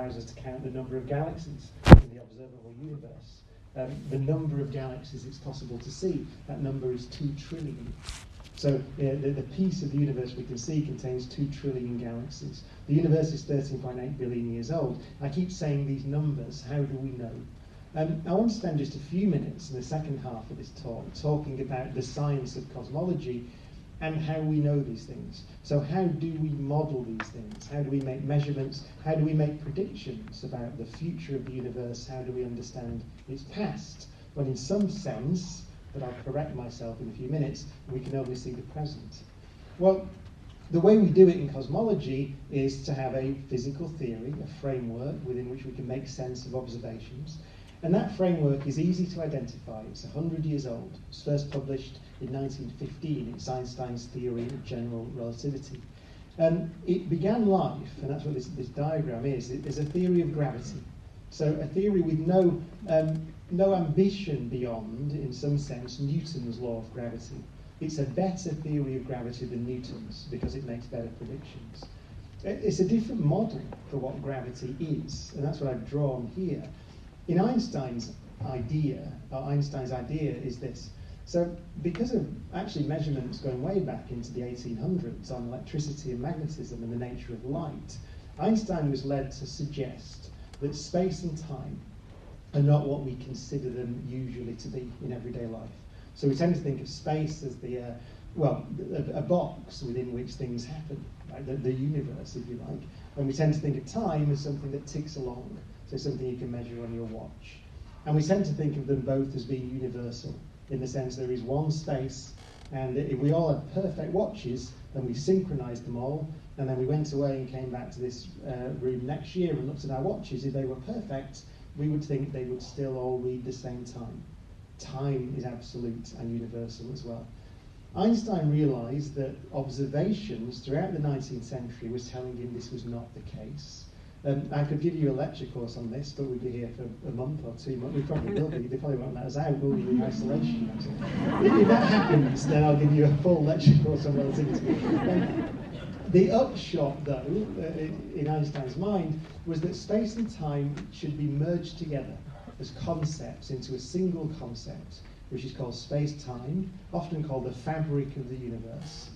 allows us to count the number of galaxies in the observable universe. The number of galaxies it's possible to see, that number is 2 trillion. So the piece of the universe we can see contains 2 trillion galaxies. The universe is 13.8 billion years old. I keep saying these numbers, how do we know? I want to spend just a few minutes in the second half of this talk talking about the science of cosmology and how we know these things. So how do we model these things? How do we make measurements? How do we make predictions about the future of the universe? How do we understand its past? Well, in some sense, but I'll correct myself in a few minutes, we can only see the present. Well, the way we do it in cosmology is to have a physical theory, a framework within which we can make sense of observations. And that framework is easy to identify. It's 100 years old. It was first published in 1915. It's Einstein's theory of general relativity. It began life, and that's what this diagram is. It is a theory of gravity. So a theory with no ambition beyond, in some sense, Newton's law of gravity. It's a better theory of gravity than Newton's because it makes better predictions. It's a different model for what gravity is, and that's what I've drawn here. In Einstein's idea is this. So because of actually measurements going way back into the 1800s on electricity and magnetism and the nature of light, Einstein was led to suggest that space and time are not what we consider them usually to be in everyday life. So we tend to think of space as a box within which things happen, right? The universe, if you like. And we tend to think of time as something that ticks along, so something you can measure on your watch. And we tend to think of them both as being universal, in the sense there is one space, and if we all had perfect watches, then we synchronized them all, and then we went away and came back to this room next year and looked at our watches. If they were perfect, we would think they would still all read the same time. Time is absolute and universal as well. Einstein realized that observations throughout the 19th century was telling him this was not the case. I could give you a lecture course on this, but we'd be here for a month or 2 months. We probably will be. They probably won't let us out, will we, in isolation? If that happens, then I'll give you a full lecture course on relativity. The upshot, though, in Einstein's mind, was that space and time should be merged together as concepts into a single concept, which is called space-time, often called the fabric of the universe.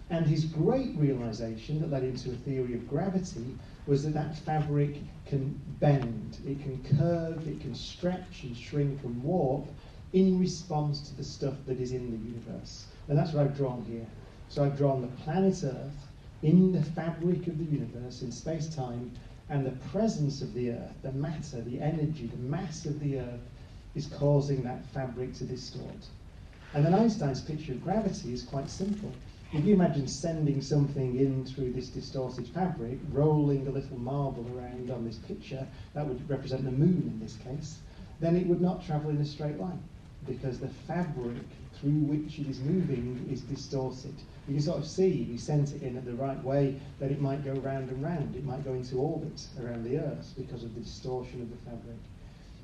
And his great realization that led him to a theory of gravity was that fabric can bend, it can curve, it can stretch and shrink and warp in response to the stuff that is in the universe. And that's what I've drawn here. So I've drawn the planet Earth in the fabric of the universe, in space-time, and the presence of the Earth, the matter, the energy, the mass of the Earth is causing that fabric to distort. And then Einstein's picture of gravity is quite simple. If you imagine sending something in through this distorted fabric, rolling a little marble around on this picture, that would represent the moon in this case, then it would not travel in a straight line, because the fabric through which it is moving is distorted. You can sort of see, if you sent it in at the right way, that it might go round and round. It might go into orbit around the Earth because of the distortion of the fabric.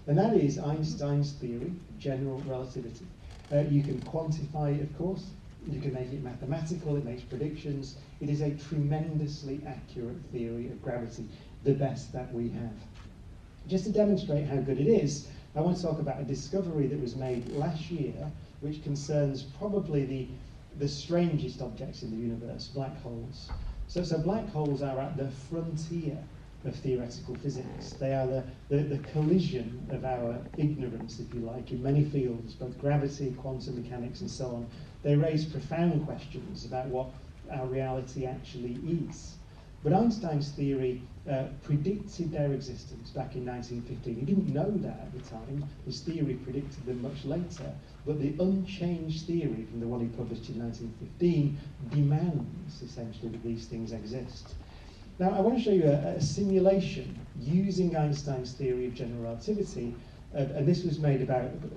And that is Einstein's theory of general relativity. You can quantify it, of course. You can make it mathematical, it makes predictions. It is a tremendously accurate theory of gravity, the best that we have. Just to demonstrate how good it is, I want to talk about a discovery that was made last year, which concerns probably the strangest objects in the universe, black holes. So black holes are at the frontier of theoretical physics. They are the collision of our ignorance, if you like, in many fields, both gravity, quantum mechanics, and so on. They raise profound questions about what our reality actually is. But Einstein's theory predicted their existence back in 1915. He didn't know that at the time. His theory predicted them much later. But the unchanged theory from the one he published in 1915 demands, essentially, that these things exist. Now, I want to show you a simulation using Einstein's theory of general relativity. And this was made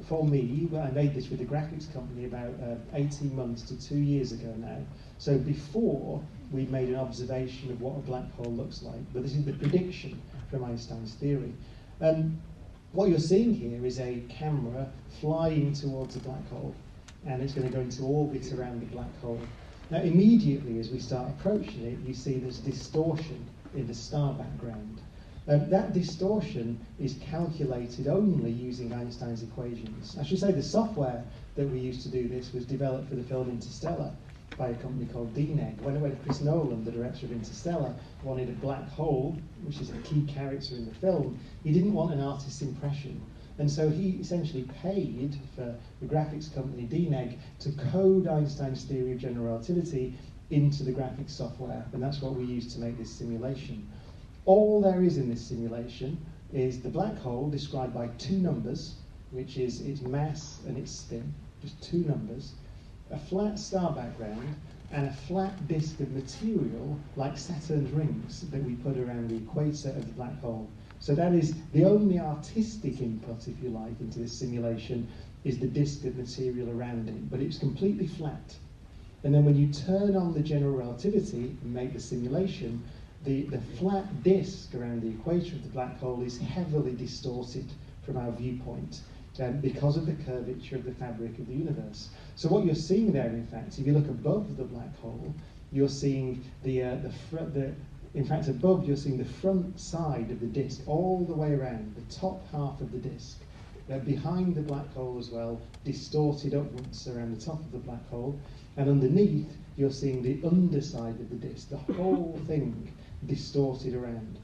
for me, I made this with a graphics company about 18 months to 2 years ago now. So before we made an observation of what a black hole looks like. But this is the prediction from Einstein's theory. What you're seeing here is a camera flying towards a black hole. And it's going to go into orbit around the black hole. Now, immediately as we start approaching it, you see there's distortion in the star background. That distortion is calculated only using Einstein's equations. I should say the software that we used to do this was developed for the film Interstellar by a company called DNEG. When Chris Nolan, the director of Interstellar, wanted a black hole, which is a key character in the film, he didn't want an artist's impression. And so he essentially paid for the graphics company DNEG to code Einstein's theory of general relativity into the graphics software, and that's what we used to make this simulation. All there is in this simulation is the black hole described by two numbers, which is its mass and its spin, just two numbers, a flat star background, and a flat disk of material like Saturn's rings that we put around the equator of the black hole. So that is the only artistic input, if you like, into this simulation is the disk of material around it, but it's completely flat. And then when you turn on the general relativity and make the simulation, the flat disk around the equator of the black hole is heavily distorted from our viewpoint because of the curvature of the fabric of the universe. So what you're seeing there, in fact, if you look above the black hole, you're seeing in fact, above you're seeing the front side of the disk all the way around, the top half of the disk. Behind the black hole as well, distorted upwards around the top of the black hole, and underneath you're seeing the underside of the disk, the whole thing distorted around.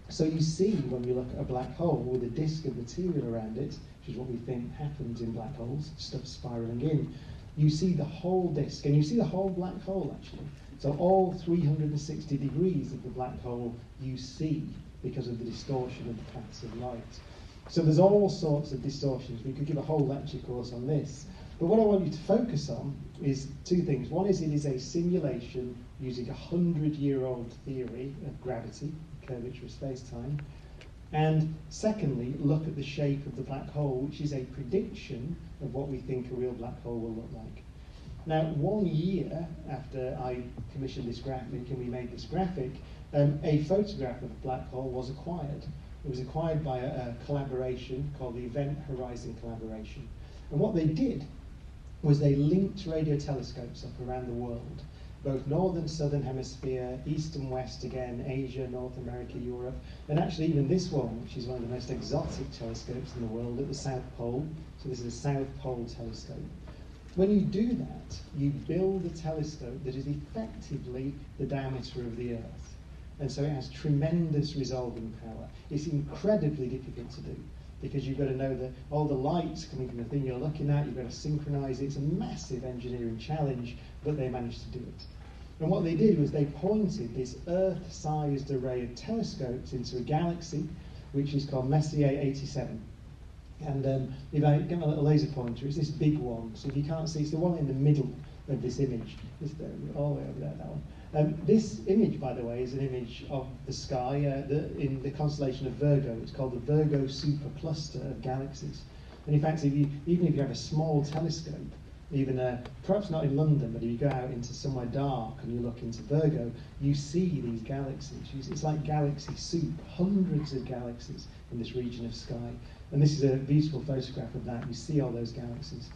So you see, when you look at a black hole with a disk of material around it, which is what we think happens in black holes, stuff spiraling in, you see the whole disk, and you see the whole black hole actually. So all 360 degrees of the black hole you see because of the distortion of the paths of light. So there's all sorts of distortions. We could give a whole lecture course on this. But what I want you to focus on is two things. One is it is a simulation using a 100-year-old theory of gravity, curvature of space-time. And secondly, look at the shape of the black hole, which is a prediction of what we think a real black hole will look like. Now, 1 year after I commissioned this graphic and we made this graphic, a photograph of a black hole was acquired. It was acquired by a collaboration called the Event Horizon Collaboration. And what they did was they linked radio telescopes up around the world, both northern, southern hemisphere, east and west again, Asia, North America, Europe, and actually even this one, which is one of the most exotic telescopes in the world, at the South Pole. So this is a South Pole telescope. When you do that, you build a telescope that is effectively the diameter of the Earth. And so it has tremendous resolving power. It's incredibly difficult to do because you've got to know that all the light's coming from the thing you're looking at, you've got to synchronize it. It's a massive engineering challenge, but they managed to do it. And what they did was they pointed this Earth-sized array of telescopes into a galaxy, which is called Messier 87. And if I get my little laser pointer, it's this big one. So if you can't see, it's the one in the middle of this image. This there, all the way over there, that one. This image, by the way, is an image of the sky in the constellation of Virgo. It's called the Virgo supercluster of galaxies. And in fact, even if you have a small telescope, perhaps not in London, but if you go out into somewhere dark and you look into Virgo, you see these galaxies. It's like galaxy soup, hundreds of galaxies in this region of sky. And this is a beautiful photograph of that. You see all those galaxies.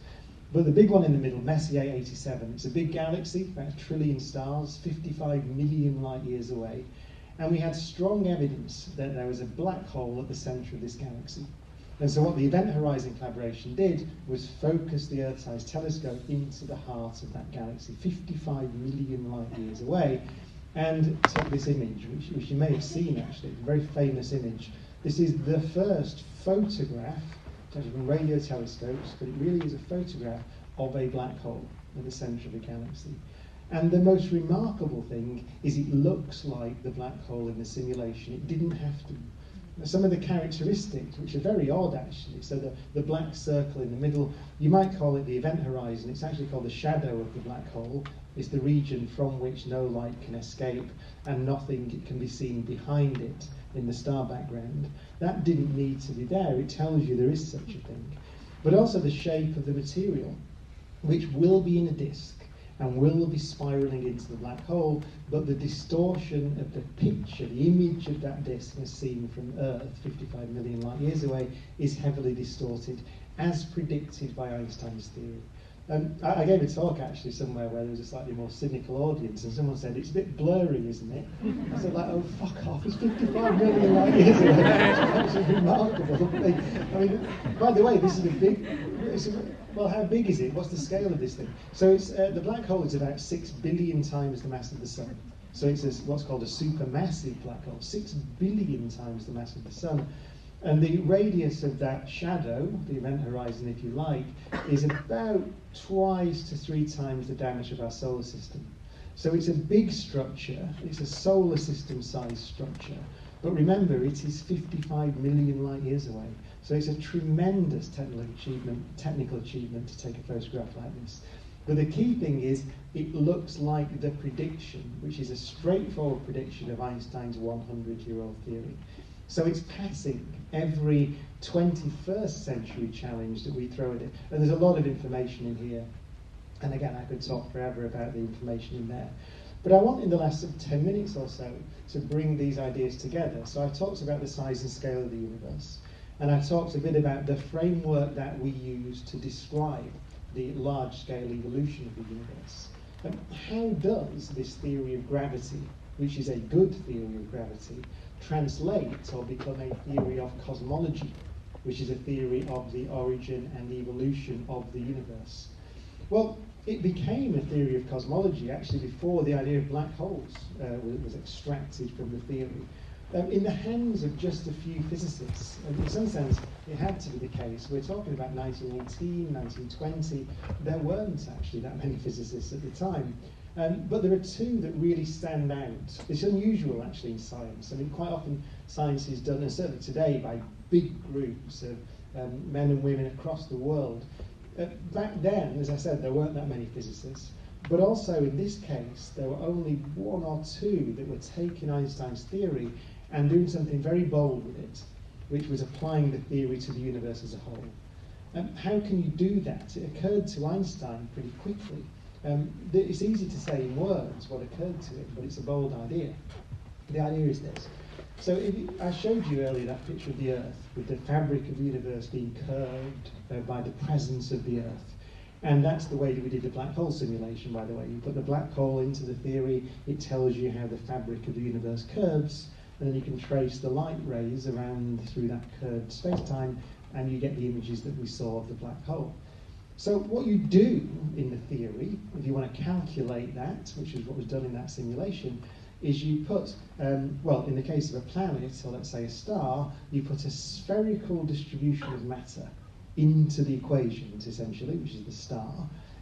But the big one in the middle, Messier 87, it's a big galaxy, about 1 trillion stars, 55 million light years away. And we had strong evidence that there was a black hole at the centre of this galaxy. And so what the Event Horizon Collaboration did was focus the Earth-sized telescope into the heart of that galaxy, 55 million light years away, and took this image, which you may have seen actually, a very famous image. This is the first photograph, actually from radio telescopes, but it really is a photograph of a black hole at the centre of a galaxy. And the most remarkable thing is it looks like the black hole in the simulation. It didn't have to. Some of the characteristics, which are very odd actually, so the black circle in the middle, you might call it the event horizon. It's actually called the shadow of the black hole. It's the region from which no light can escape and nothing can be seen behind it in the star background. That didn't need to be there. It tells you there is such a thing. But also the shape of the material, which will be in a disk and will be spiraling into the black hole, but the distortion of the picture, the image of that disk as seen from Earth 55 million light years away, is heavily distorted, as predicted by Einstein's theory. I gave a talk actually somewhere where there was a slightly more cynical audience, and someone said, it's a bit blurry, isn't it? I said, like, oh, fuck off, it's 55 million light years away. It's actually remarkable. I mean, by the way, this is a big, well, how big is it? What's the scale of this thing? So it's, the black hole is about 6 billion times the mass of the sun. So it's what's called a supermassive black hole, 6 billion times the mass of the sun. And the radius of that shadow, the event horizon if you like, is about 2 to 3 times the diameter of our solar system. So it's a big structure, it's a solar system sized structure, but remember it is 55 million light years away. So it's a tremendous technical achievement to take a photograph like this. But the key thing is it looks like the prediction, which is a straightforward prediction of Einstein's 100-year-old theory. So it's passing every 21st century challenge that we throw at it. And there's a lot of information in here. And again, I could talk forever about the information in there. But I want in the last 10 minutes or so to bring these ideas together. So I've talked about the size and scale of the universe. And I've talked a bit about the framework that we use to describe the large-scale evolution of the universe. And how does this theory of gravity, which is a good theory of gravity, translate or become a theory of cosmology, which is a theory of the origin and evolution of the universe? Well, it became a theory of cosmology actually before the idea of black holes was extracted from the theory, in the hands of just a few physicists. And in some sense, it had to be the case. We're talking about 1918, 1920. There weren't actually that many physicists at the time. But there are two that really stand out. It's unusual actually in science. I mean, quite often science is done, and certainly today, by big groups of men and women across the world. Back then, as I said, there weren't that many physicists. But also in this case, there were only 1 or 2 that were taking Einstein's theory and doing something very bold with it, which was applying the theory to the universe as a whole. How can you do that? It occurred to Einstein pretty quickly. It's easy to say in words what occurred to him, but it's a bold idea. The idea is this. So I showed you earlier that picture of the Earth, with the fabric of the universe being curved by the presence of the Earth. And that's the way that we did the black hole simulation, by the way. You put the black hole into the theory, it tells you how the fabric of the universe curves, and then you can trace the light rays around through that curved space-time, and you get the images that we saw of the black hole. So what you do in the theory, if you want to calculate that, which is what was done in that simulation, is you put, well, in the case of a planet, or let's say a star, you put a spherical distribution of matter into the equations, essentially, which is the star,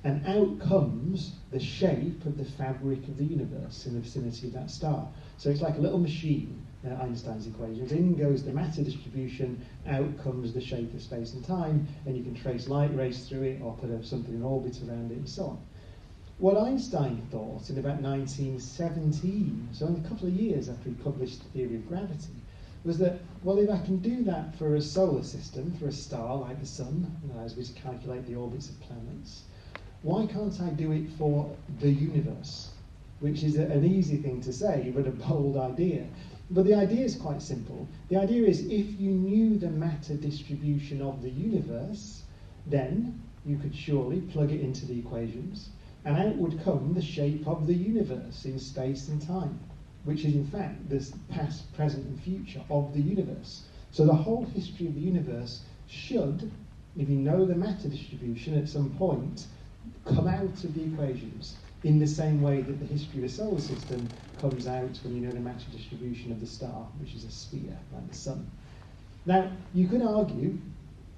and out comes the shape of the fabric of the universe in the vicinity of that star. So it's like a little machine, Einstein's equations. In goes the matter distribution, out comes the shape of space and time, and you can trace light rays through it, or put something in orbit around it, and so on. What Einstein thought in about 1917, so only a couple of years after he published the theory of gravity, was that, well, if I can do that for a solar system, for a star like the sun, as we calculate the orbits of planets, why can't I do it for the universe? Which is an easy thing to say, but a bold idea. But the idea is quite simple. The idea is if you knew the matter distribution of the universe, then you could surely plug it into the equations, and out would come the shape of the universe in space and time, which is in fact the past, present and future of the universe. So the whole history of the universe should, if you know the matter distribution at some point, come out of the equations in the same way that the history of the solar system comes out when you know the matter distribution of the star, which is a sphere, like the sun. Now, you could argue,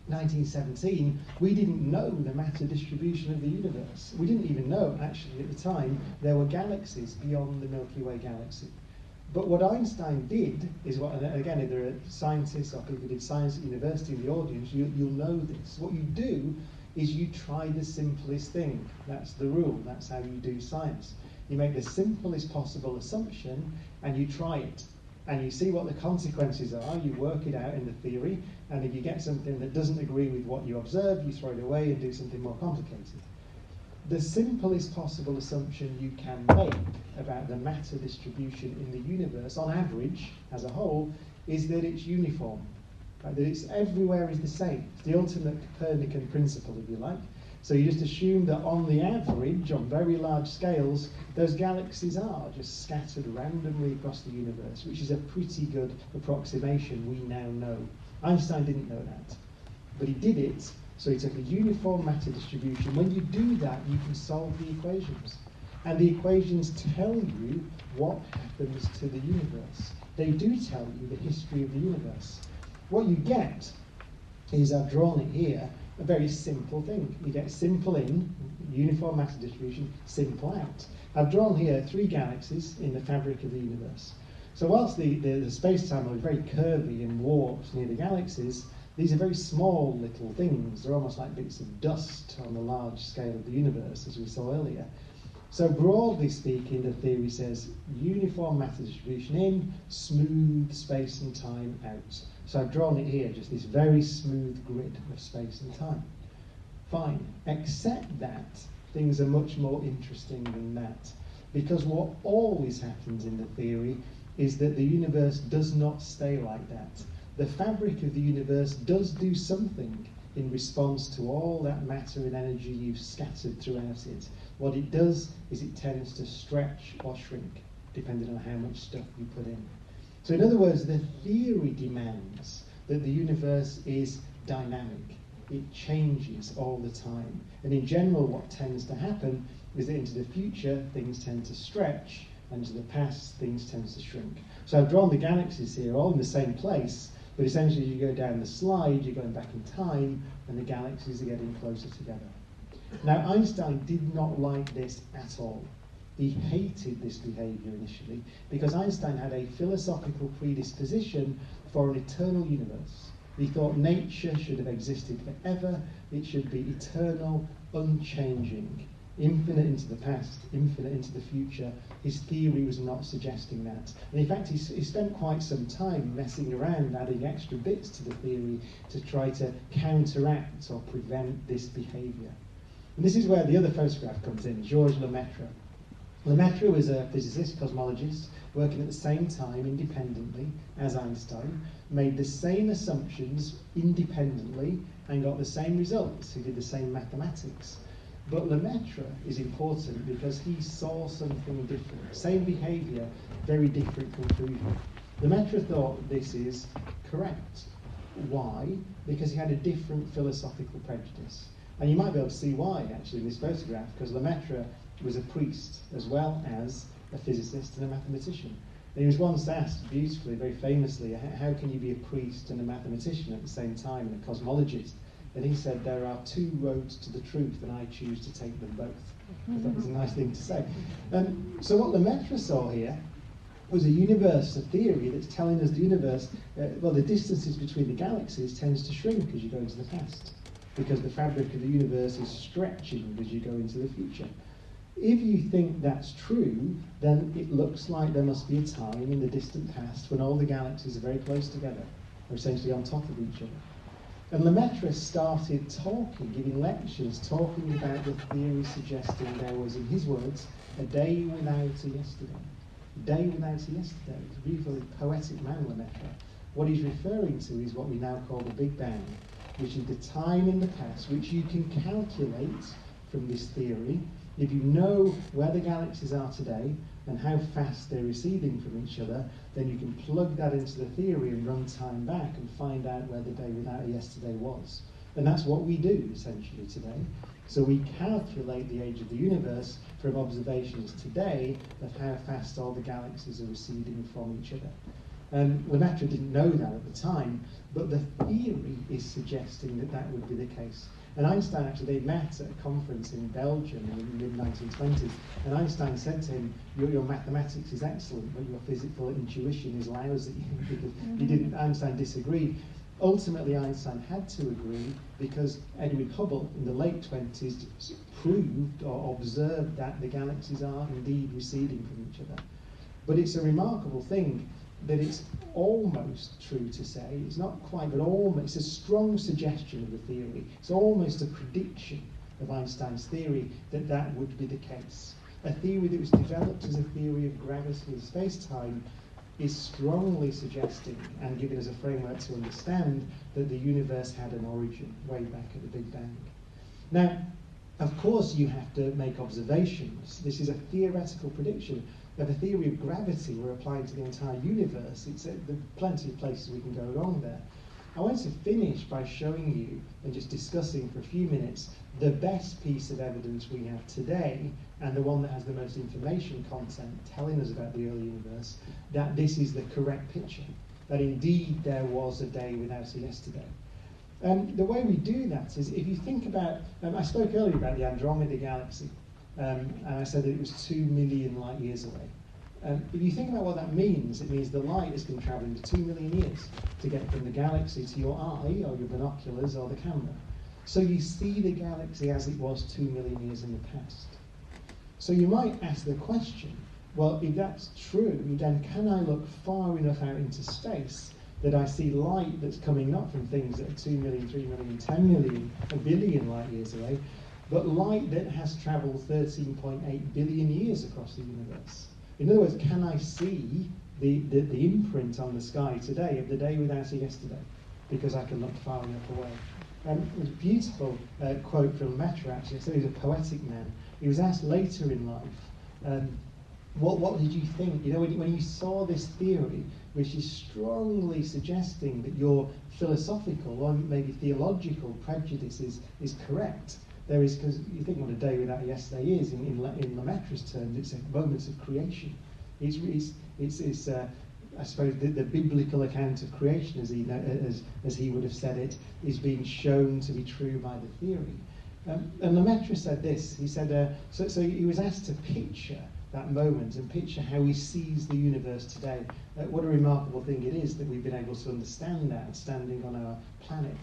1917, we didn't know the matter distribution of the universe. We didn't even know, actually, at the time, there were galaxies beyond the Milky Way galaxy. But what Einstein did is, what, and again, if there are scientists or people who did science at university in the audience, you'll know this. What you do is you try the simplest thing. That's the rule. That's how you do science. You make the simplest possible assumption and you try it. And you see what the consequences are, you work it out in the theory, and if you get something that doesn't agree with what you observe, you throw it away and do something more complicated. The simplest possible assumption you can make about the matter distribution in the universe, on average, as a whole, is that it's uniform. Right? That it's everywhere is the same. It's the ultimate Copernican principle, if you like. So you just assume that on the average, on very large scales, those galaxies are just scattered randomly across the universe, which is a pretty good approximation we now know. Einstein didn't know that, but he did it, so he took a uniform matter distribution. When you do that, you can solve the equations. And the equations tell you what happens to the universe. They do tell you the history of the universe. What you get is, I've drawn it here, a very simple thing. You get simple in, uniform matter distribution, simple out. I've drawn here 3 galaxies in the fabric of the universe. So whilst the space-time is very curvy and warped near the galaxies, these are very small little things. They're almost like bits of dust on the large scale of the universe, as we saw earlier. So broadly speaking, the theory says uniform matter distribution in, smooth space and time out. So I've drawn it here, just this very smooth grid of space and time. Fine, except that things are much more interesting than that. Because what always happens in the theory is that the universe does not stay like that. The fabric of the universe does do something in response to all that matter and energy you've scattered throughout it. What it does is it tends to stretch or shrink, depending on how much stuff you put in. So in other words, the theory demands that the universe is dynamic. It changes all the time. And in general, what tends to happen is that into the future, things tend to stretch, and into the past, things tend to shrink. So I've drawn the galaxies here, all in the same place, but essentially as you go down the slide, you're going back in time, and the galaxies are getting closer together. Now, Einstein did not like this at all. He hated this behaviour initially, because Einstein had a philosophical predisposition for an eternal universe. He thought nature should have existed forever, it should be eternal, unchanging, infinite into the past, infinite into the future. His theory was not suggesting that. And in fact, he spent quite some time messing around, adding extra bits to the theory to try to counteract or prevent this behaviour. And this is where the other photograph comes in, Georges Lemaitre. Lemaitre was a physicist, cosmologist, working at the same time independently as Einstein, made the same assumptions independently and got the same results. He did the same mathematics. But Lemaitre is important because he saw something different. Same behaviour, very different conclusion. Lemaitre thought this is correct. Why? Because he had a different philosophical prejudice. And you might be able to see why, actually, in this photograph, because Lemaitre was a priest as well as a physicist and a mathematician. And he was once asked beautifully, very famously, how can you be a priest and a mathematician at the same time, and a cosmologist? And he said, there are 2 roads to the truth, and I choose to take them both. I thought it was a nice thing to say. So what Lemaitre saw here was a universe, a theory that's telling us the universe, well, the distances between the galaxies tends to shrink as you go into the past, because the fabric of the universe is stretching as you go into the future. If you think that's true, then it looks like there must be a time in the distant past when all the galaxies are very close together, or essentially on top of each other. And Lemaitre started talking, giving lectures, talking about the theory suggesting there was, in his words, a day without a yesterday. A day without a yesterday. It's a beautifully poetic man, Lemaitre. What he's referring to is what we now call the Big Bang, which is the time in the past which you can calculate from this theory. If you know where the galaxies are today and how fast they're receding from each other, then you can plug that into the theory and run time back and find out where the day without a yesterday was. And that's what we do, essentially, today. So we calculate the age of the universe from observations today of how fast all the galaxies are receding from each other. Lemaitre didn't know that at the time, but the theory is suggesting that that would be the case. And Einstein, actually, they met at a conference in Belgium in the mid-1920s, and Einstein said to him, your mathematics is excellent, but your physical intuition is lousy, because he didn't, Einstein disagreed. Ultimately, Einstein had to agree because Edwin Hubble, in the late 20s, proved or observed that the galaxies are indeed receding from each other. But it's a remarkable thing that it's almost true to say, it's not quite, but almost, it's a strong suggestion of the theory. It's almost a prediction of Einstein's theory that that would be the case. A theory that was developed as a theory of gravity and space-time is strongly suggesting and giving us a framework to understand that the universe had an origin way back at the Big Bang. Now, Of course, you have to make observations. This is a theoretical prediction of a theory of gravity we're applying to the entire universe. There are plenty of places we can go wrong there. I want to finish by showing you and just discussing for a few minutes the best piece of evidence we have today, and the one that has the most information content telling us about the early universe, that this is the correct picture, that indeed there was a day without a yesterday. The way we do that is, if you think about, I spoke earlier about the Andromeda galaxy, and I said that it was 2 million light years away. If you think about what that means, it means the light has been travelling for 2 million years to get from the galaxy to your eye, or your binoculars, or the camera. So you see the galaxy as it was 2 million years in the past. So you might ask the question, well, if that's true, then can I look far enough out into space that I see light that's coming not from things that are 2 million, 3 million, 10 million, a billion light years away, but light that has travelled 13.8 billion years across the universe? In other words, can I see the imprint on the sky today of the day without a yesterday? Because I can look far enough away. There's a beautiful quote from Lemaitre, actually. So he was a poetic man. He was asked later in life, what did you think? You know, when you saw this theory, which is strongly suggesting that your philosophical or maybe theological prejudice is correct. There is, because you think what a day without a yesterday is, in Lemaitre's terms, it's a moment of creation. It's I suppose the biblical account of creation, as he would have said it, is being shown to be true by the theory. And Lemaitre said this. He said, so he was asked to picture that moment and picture how he sees the universe today. What a remarkable thing it is that we've been able to understand that standing on our planet.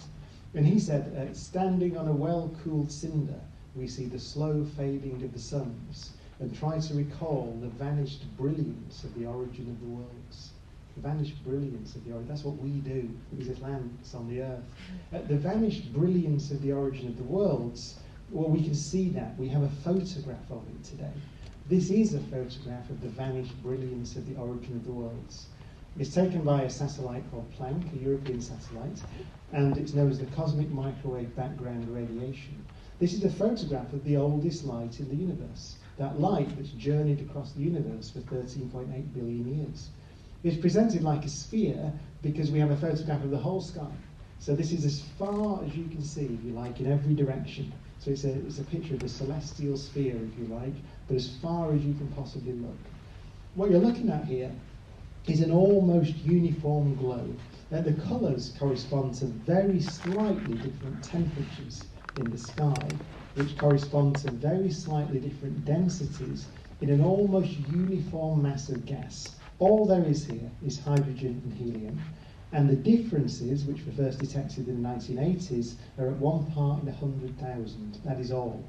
And he said, standing on a well-cooled cinder, we see the slow fading of the suns and try to recall the vanished brilliance of the origin of the worlds. The vanished brilliance of the origin. That's what we do because it lands on the earth. The vanished brilliance of the origin of the worlds, well, we can see that. We have a photograph of it today. This is a photograph of the vanished brilliance of the origin of the worlds. It's taken by a satellite called Planck, a European satellite, and it's known as the cosmic microwave background radiation. This is a photograph of the oldest light in the universe, that light that's journeyed across the universe for 13.8 billion years. It's presented like a sphere because we have a photograph of the whole sky. So this is as far as you can see, if you like, in every direction. So it's a picture of the celestial sphere, if you like, but as far as you can possibly look. What you're looking at here is an almost uniform glow. The colours correspond to very slightly different temperatures in the sky, which correspond to very slightly different densities in an almost uniform mass of gas. All there is here is hydrogen and helium, and the differences, which were first detected in the 1980s, are at 1 part in 100,000. That is all.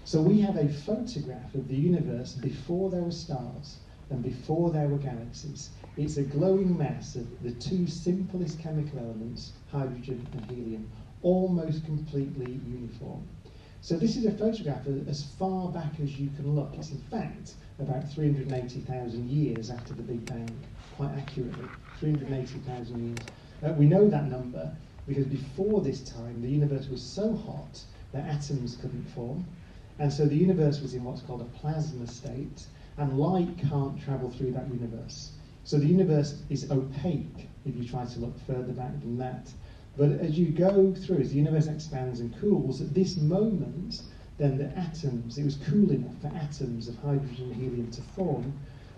So we have a photograph of the universe before there were stars and before there were galaxies. It's a glowing mass of the two simplest chemical elements, hydrogen and helium, almost completely uniform. So this is a photograph as far back as you can look. It's in fact about 380,000 years after the Big Bang, quite accurately, 380,000 years. We know that number because before this time the universe was so hot that atoms couldn't form, and so the universe was in what's called a plasma state, and light can't travel through that universe. So the universe is opaque if you try to look further back than that. But as you go through, as the universe expands and cools, at this moment, then the atoms, it was cool enough for atoms of hydrogen and helium to form,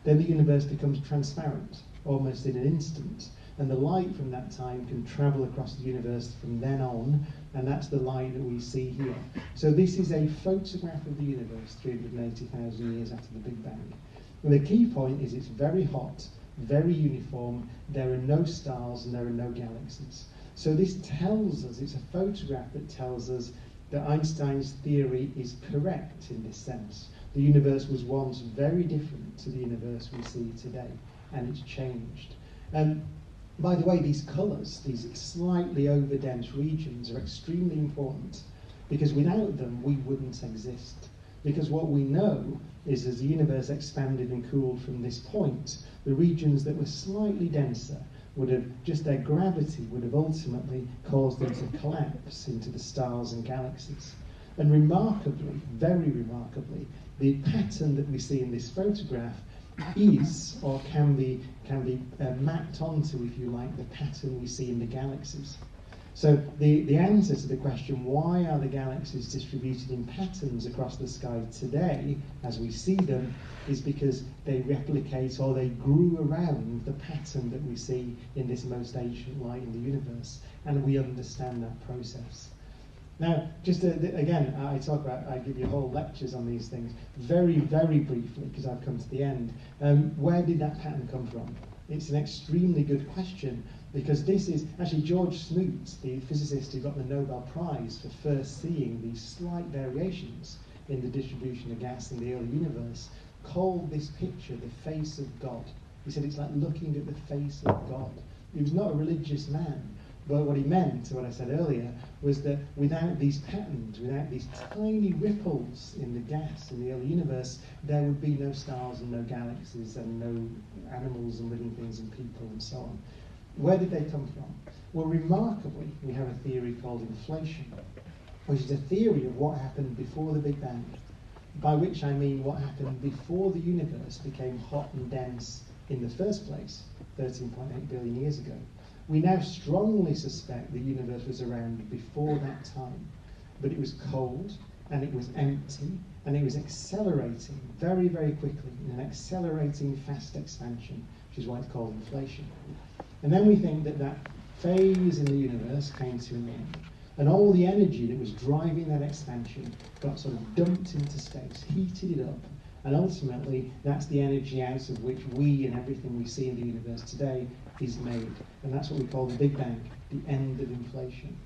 then the universe becomes transparent, almost in an instant. And the light from that time can travel across the universe from then on, and that's the light that we see here. So this is a photograph of the universe 380,000 years after the Big Bang. And the key point is it's very hot, very uniform, there are no stars and there are no galaxies. So this tells us, it's a photograph that tells us that Einstein's theory is correct in this sense. The universe was once very different to the universe we see today, and it's changed. By the way, these colours, these slightly overdense regions, are extremely important because without them we wouldn't exist. Because what we know is as the universe expanded and cooled from this point, the regions that were slightly denser would have, just their gravity would have ultimately caused them to collapse into the stars and galaxies. And remarkably, very remarkably, the pattern that we see in this photograph is, or can be mapped onto, if you like, the pattern we see in the galaxies. So the answer to the question, why are the galaxies distributed in patterns across the sky today, as we see them, is because they replicate, or they grew around the pattern that we see in this most ancient light in the universe, and we understand that process. Now, just again, I give you whole lectures on these things, very, very briefly, because I've come to the end. Where did that pattern come from? It's an extremely good question, because this is, actually George Smoot, the physicist who got the Nobel Prize for first seeing these slight variations in the distribution of gas in the early universe, called this picture the face of God. He said it's like looking at the face of God. He was not a religious man, but what he meant, what I said earlier, was that without these patterns, without these tiny ripples in the gas in the early universe, there would be no stars and no galaxies and no animals and living things and people and so on. Where did they come from? Well, remarkably, we have a theory called inflation, which is a theory of what happened before the Big Bang, by which I mean what happened before the universe became hot and dense in the first place, 13.8 billion years ago. We now strongly suspect the universe was around before that time, but it was cold, and it was empty, and it was accelerating very, very quickly in an accelerating fast expansion, which is why it's called inflation. And then we think that that phase in the universe came to an end, and all the energy that was driving that expansion got sort of dumped into space, heated it up, and ultimately that's the energy out of which we and everything we see in the universe today is made. And that's what we call the Big Bang, the end of inflation.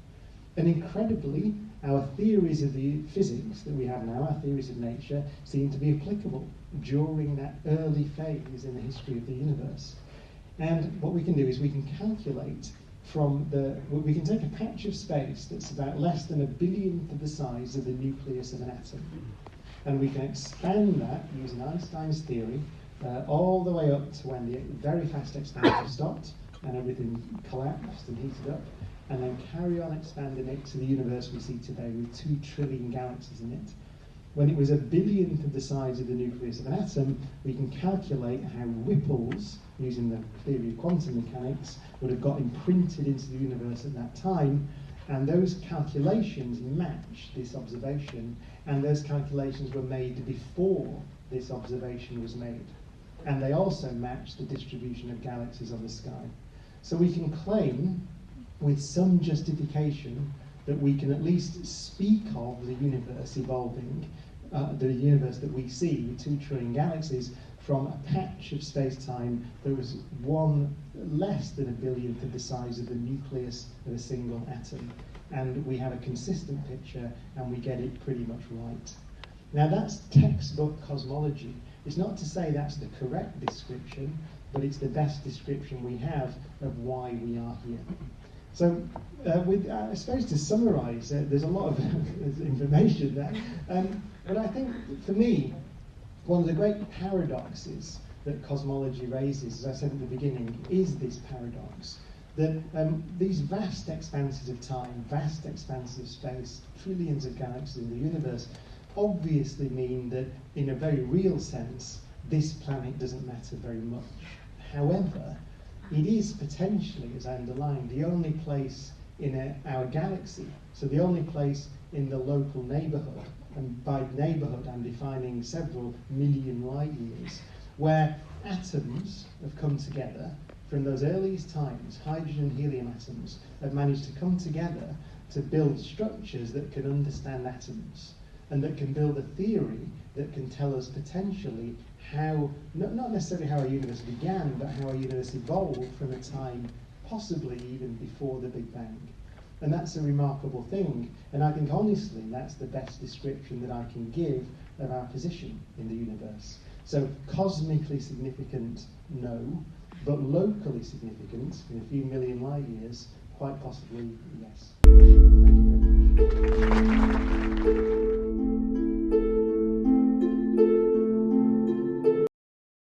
And incredibly, our theories of the physics that we have now, our theories of nature, seem to be applicable during that early phase in the history of the universe. And what we can do is we can calculate we can take a patch of space that's about less than a billionth of the size of the nucleus of an atom. And we can expand that using Einstein's theory all the way up to when the very fast expansion stopped and everything collapsed and heated up, and then carry on expanding it to the universe we see today with 2 trillion galaxies in it. When it was a billionth of the size of the nucleus of an atom, we can calculate how ripples, using the theory of quantum mechanics, would have got imprinted into the universe at that time, and those calculations match this observation, and those calculations were made before this observation was made. And they also match the distribution of galaxies on the sky. So we can claim, with some justification, that we can at least speak of the universe evolving, the universe that we see with 2 trillion galaxies, from a patch of space-time that was one less than a billionth of the size of the nucleus of a single atom. And we have a consistent picture, and we get it pretty much right. Now that's textbook cosmology. It's not to say that's the correct description, but it's the best description we have of why we are here. So, I suppose to summarise, there's a lot of information there, but I think for me, one of the great paradoxes that cosmology raises, as I said at the beginning, is this paradox that these vast expanses of time, vast expanses of space, trillions of galaxies in the universe, obviously mean that, in a very real sense, this planet doesn't matter very much. However, it is potentially, as I underlined, the only place in our galaxy, so the only place in the local neighbourhood, and by neighbourhood I'm defining several million light years, where atoms have come together from those earliest times. Hydrogen and helium atoms have managed to come together to build structures that can understand atoms, and that can build a theory that can tell us potentially how, not necessarily how our universe began, but how our universe evolved from a time possibly even before the Big Bang. And that's a remarkable thing, and I think honestly that's the best description that I can give of our position in the universe. So cosmically significant, no, but locally significant, in a few million light years, quite possibly yes. Thank you very much.